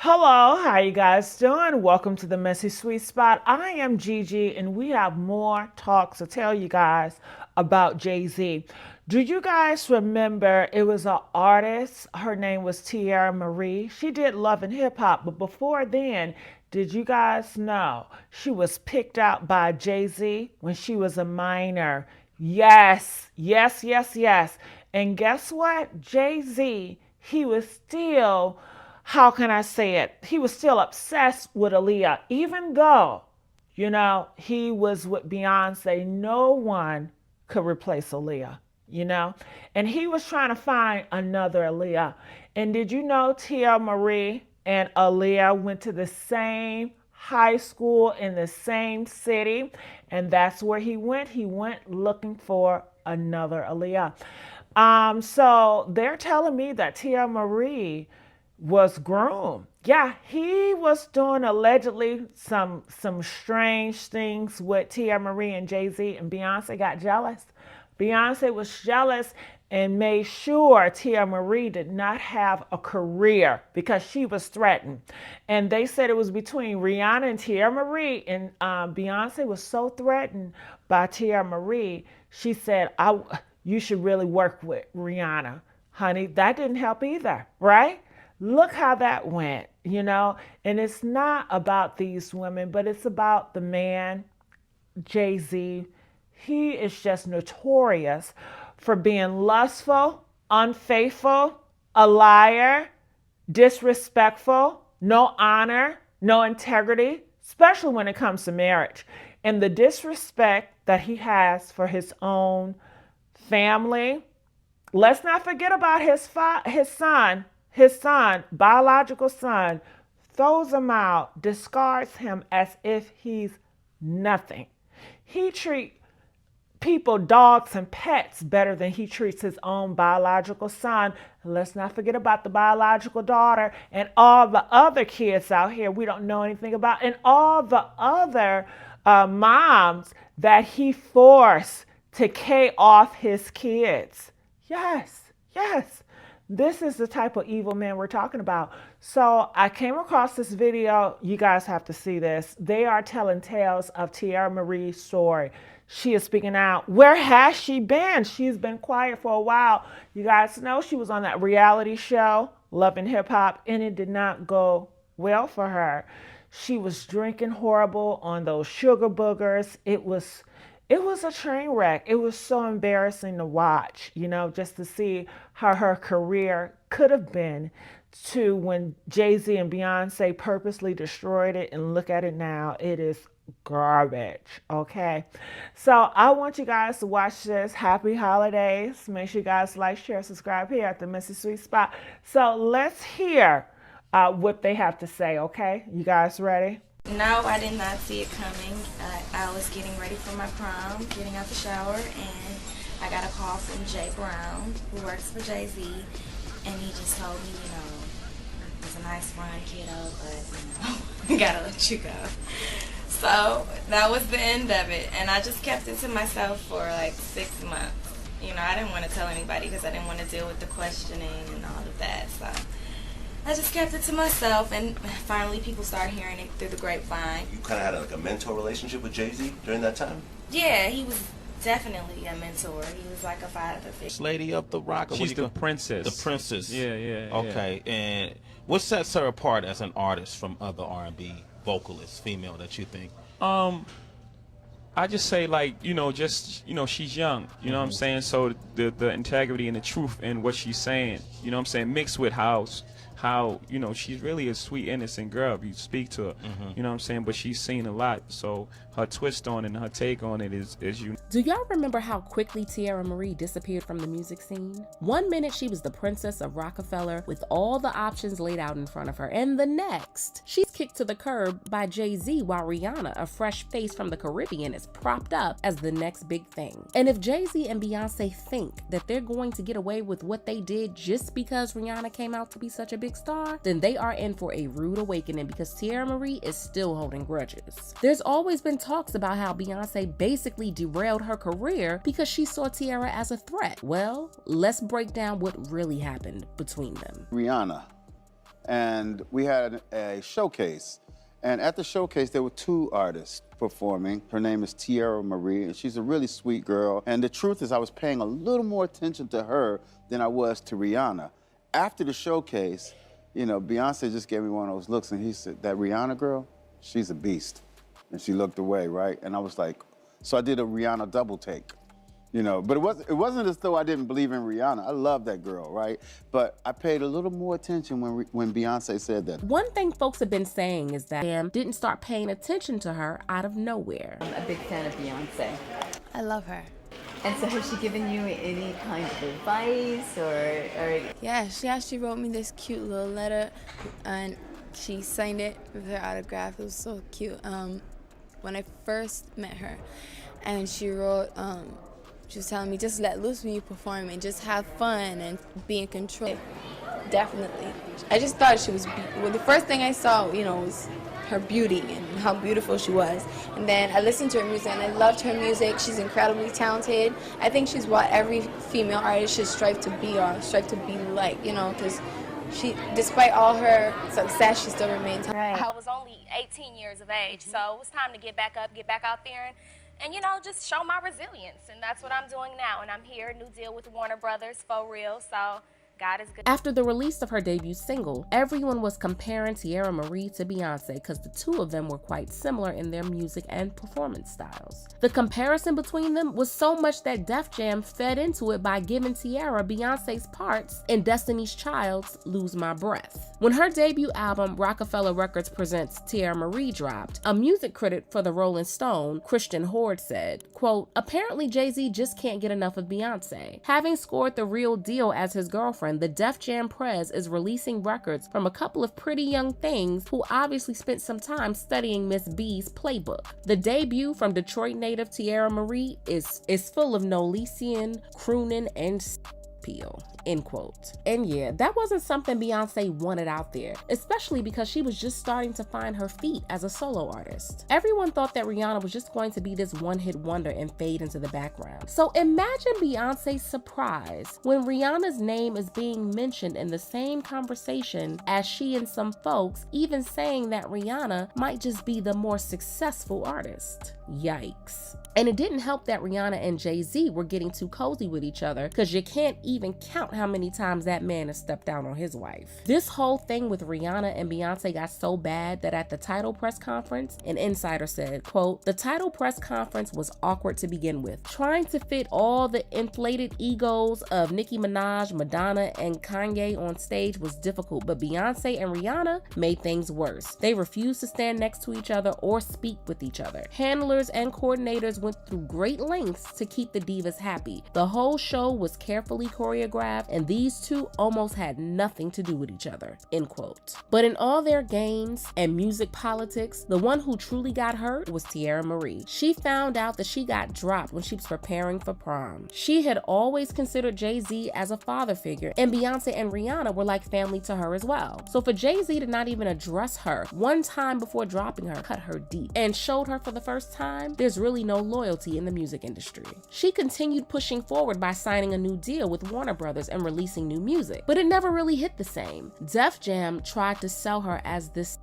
Hello, how you guys doing? Welcome to the Messy Sweet Spot. I am Gigi, and we have more talks to tell you guys about Jay-Z. Do you guys remember it was an artist? Her name was Teairra Marie. She did Love and Hip Hop, but before then, did you guys know she was picked out by Jay-Z when she was a minor? Yes, yes, yes, yes. And guess what? Jay-Z, he was still, how can I say it? He was still obsessed with Aaliyah, even though, he was with Beyonce. No one could replace Aaliyah, you know? And he was trying to find another Aaliyah. And did you know Tia Marie and Aaliyah went to the same high school in the same city? And that's where he went. He went looking for another Aaliyah. So they're telling me that Tia Marie was groomed. Yeah, he was doing allegedly some strange things with Tia Marie and Jay-Z, and Beyonce got jealous. Beyonce was jealous and made sure Tia Marie did not have a career because she was threatened. And they said it was between Rihanna and Tia Marie, and Beyonce was so threatened by Tia Marie, she said, you should really work with Rihanna. Honey, that didn't help either, right? Look how that went, and it's not about these women, but it's about the man, Jay-Z. He is just notorious for being lustful, unfaithful, a liar, disrespectful, no honor, no integrity, especially when it comes to marriage. And the disrespect that he has for his own family. Let's not forget about his son, biological son, throws him out, discards him as if he's nothing. He treats people, dogs, and pets better than he treats his own biological son. Let's not forget about the biological daughter and all the other kids out here we don't know anything about, and all the other moms that he forced to K off his kids. Yes, yes. This is the type of evil man we're talking about. So I came across this video. You guys have to see this. They are telling tales of Teairra Marie's story. She is speaking out. Where has she been? She's been quiet for a while. You guys know she was on that reality show, Love and Hip Hop, and it did not go well for her. She was drinking horrible on those sugar boogers. It was a train wreck. It was so embarrassing to watch, just to see how her career could have been to when Jay-Z and Beyonce purposely destroyed it. And look at it now. It is garbage, okay? So I want you guys to watch this. Happy holidays. Make sure you guys like, share, subscribe here at the Messy Sweet Spot. So let's hear what they have to say, okay? You guys ready? No, I did not see it coming. I was getting ready for my prom, getting out the shower, and I got a call from Jay Brown, who works for Jay-Z, and he just told me, it was a nice run, kiddo, but, gotta let you go. So that was the end of it, and I just kept it to myself for like 6 months. I didn't want to tell anybody because I didn't want to deal with the questioning and all of that, so I just kept it to myself, and finally people started hearing it through the grapevine. You kind of had a mentor relationship with Jay-Z during that time? Yeah, he was definitely a mentor. He was like a father figure. Lady of the Rock. She's the princess. The princess. Yeah. Okay, and what sets her apart as an artist from other R&B vocalists, female, that you think? I just say she's young, what I'm saying? So the integrity and the truth in what she's saying, what I'm saying, mixed with how she's really a sweet, innocent girl if you speak to her, what I'm saying? But she's seen a lot, so her twist on it and her take on it is unique. Do y'all remember how quickly Teairra Marie disappeared from the music scene? One minute she was the princess of Rockefeller with all the options laid out in front of her, and the next, she's kicked to the curb by Jay-Z while Rihanna, a fresh face from the Caribbean, is propped up as the next big thing. And if Jay-Z and Beyonce think that they're going to get away with what they did just because Rihanna came out to be such a big star, then they are in for a rude awakening because Teairra Marie is still holding grudges. There's always been talks about how Beyonce basically derailed her career because she saw Teairra as a threat. Well, let's break down what really happened between them. Rihanna, and we had a showcase. And at the showcase, there were 2 artists performing. Her name is Teairra Marie, and she's a really sweet girl. And the truth is, I was paying a little more attention to her than I was to Rihanna. After the showcase, you know, Beyonce just gave me one of those looks, and he said, "That Rihanna girl, she's a beast." And she looked away, right? And I was like, so I did a Rihanna double take. You know, but it wasn't as though I didn't believe in Rihanna. I love that girl, right? But I paid a little more attention when Beyonce said that. One thing folks have been saying is that Bam didn't start paying attention to her out of nowhere. I'm a big fan of Beyonce. I love her. And so has she given you any kind of advice or... Yeah, she actually wrote me this cute little letter and she signed it with her autograph. It was so cute. When I first met her, and she wrote, she was telling me, just let loose when you perform and just have fun and be in control. Definitely. I just thought she was, well, the first thing I saw, you know, was her beauty and how beautiful she was. And then I listened to her music and I loved her music. She's incredibly talented. I think she's what every female artist should strive to be or strive to be like, you know, because she, despite all her success, she still remains. Right. I was only 18 years of age, so it was time to get back up, get back out there and you know, just show my resilience. And that's what I'm doing now. And I'm here, new deal with Warner Brothers, for real. So God is good. After the release of her debut single, everyone was comparing Teairra Marie to Beyonce because the 2 of them were quite similar in their music and performance styles. The comparison between them was so much that Def Jam fed into it by giving Teairra Beyonce's parts in Destiny's Child's Lose My Breath. When her debut album, Rockefeller Records Presents Teairra Marie, dropped, a music critic for the Rolling Stone, Christian Horde, said, quote, "Apparently Jay-Z just can't get enough of Beyonce. Having scored The Real Deal as his girlfriend, the Def Jam Prez is releasing records from a couple of pretty young things who obviously spent some time studying Miss B's playbook. The debut from Detroit native Teairra Marie is full of Nolesian, crooning, and peel." End quote. And yeah, that wasn't something Beyonce wanted out there, especially because she was just starting to find her feet as a solo artist. Everyone thought that Rihanna was just going to be this one-hit wonder and fade into the background. So imagine Beyonce's surprise when Rihanna's name is being mentioned in the same conversation as she and some folks even saying that Rihanna might just be the more successful artist. Yikes. And it didn't help that Rihanna and Jay-Z were getting too cozy with each other, because you can't even count how many times that man has stepped down on his wife. This whole thing with Rihanna and Beyonce got so bad that at the title press conference, an insider said, quote, "The title press conference was awkward to begin with. Trying to fit all the inflated egos of Nicki Minaj, Madonna, and Kanye on stage was difficult, but Beyonce and Rihanna made things worse. They refused to stand next to each other or speak with each other. Handlers and coordinators went through great lengths to keep the divas happy. The whole show was carefully choreographed, and these two almost had nothing to do with each other." End quote. But in all their games and music politics, the one who truly got hurt was Teairra Marie. She found out that she got dropped when she was preparing for prom. She had always considered Jay-Z as a father figure, and Beyonce and Rihanna were like family to her as well. So for Jay-Z to not even address her one time before dropping her cut her deep, and showed her for the first time there's really no loyalty in the music industry. She continued pushing forward by signing a new deal with Warner Brothers and releasing new music, but it never really hit the same. Def Jam tried to sell her as this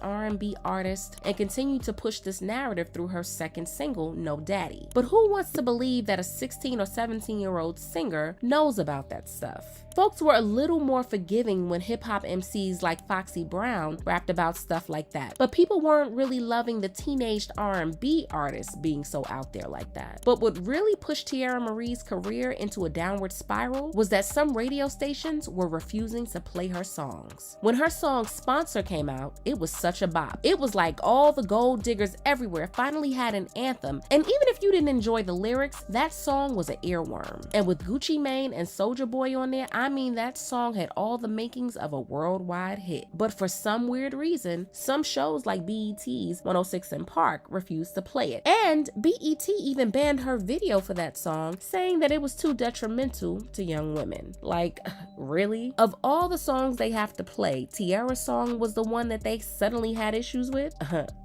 R&B artist and continued to push this narrative through her second single, No Daddy. But who wants to believe that a 16 or 17-year-old singer knows about that stuff? Folks were a little more forgiving when hip-hop MCs like Foxy Brown rapped about stuff like that, but people weren't really loving the teenaged R&B artists being so out there like that. But what really pushed Teairra Marie's career into a downward spiral was that some radio stations were refusing to play her songs. When her song Sponsor came out, it was such a bop. It was like all the gold diggers everywhere finally had an anthem, and even if you didn't enjoy the lyrics, that song was an earworm. And with Gucci Mane and Soulja Boy on there, I mean, that song had all the makings of a worldwide hit. But for some weird reason, some shows like BET's 106 & Park refused to play it. And BET even banned her video for that song, saying that it was too detrimental to young women. Like, really? Of all the songs they have to play, Teairra's song was the one that they suddenly had issues with?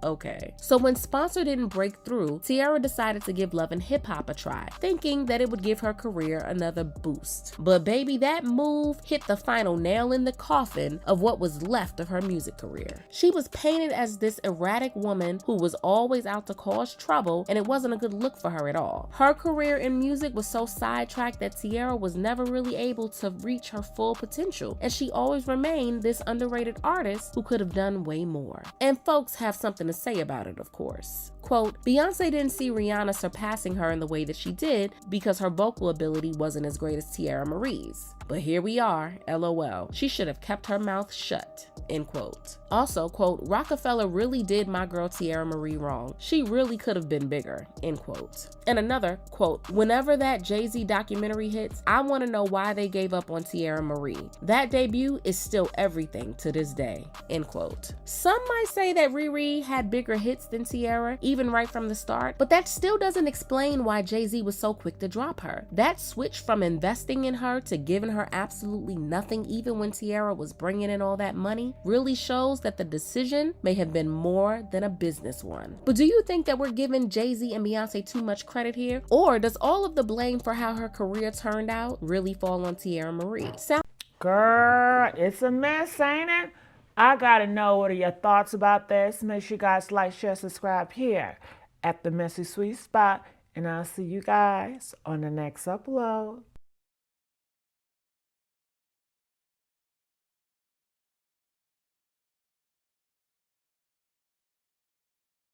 Okay. So when Sponsor didn't break through, Teairra decided to give Love and Hip Hop a try, thinking that it would give her career another boost. But baby, that move hit the final nail in the coffin of what was left of her music career. She was painted as this erratic woman who was always out to cause trouble, and it wasn't a good look for her at all. Her career in music was so sidetracked that Teairra was never really able to reach her full potential, and she always remained this underrated artist who could have done way more. And folks have something to say about it, of course. Quote, Beyonce didn't see Rihanna surpassing her in the way that she did because her vocal ability wasn't as great as Teairra Marie's. But here we are, LOL. She should have kept her mouth shut, end quote. Also, quote, Rockefeller really did my girl Teairra Marie wrong. She really could have been bigger, end quote. And another, quote, whenever that Jay-Z documentary hits, I want to know why they gave up on Teairra Marie. That debut is still everything to this day, end quote. Some might say that Riri had bigger hits than Teairra, even right from the start, but that still doesn't explain why Jay-Z was so quick to drop her. That switch from investing in her to giving her absolutely nothing, even when Teairra was bringing in all that money, really shows that the decision may have been more than a business one. But do you think that we're giving Jay-Z and Beyonce too much credit here? Or does all of the blame for how her career turned out really fall on Teairra Marie? Girl, it's a mess, ain't it? I gotta know, what are your thoughts about this? Make sure you guys like, share, subscribe here at the Messy Sweet Spot, and I'll see you guys on the next upload.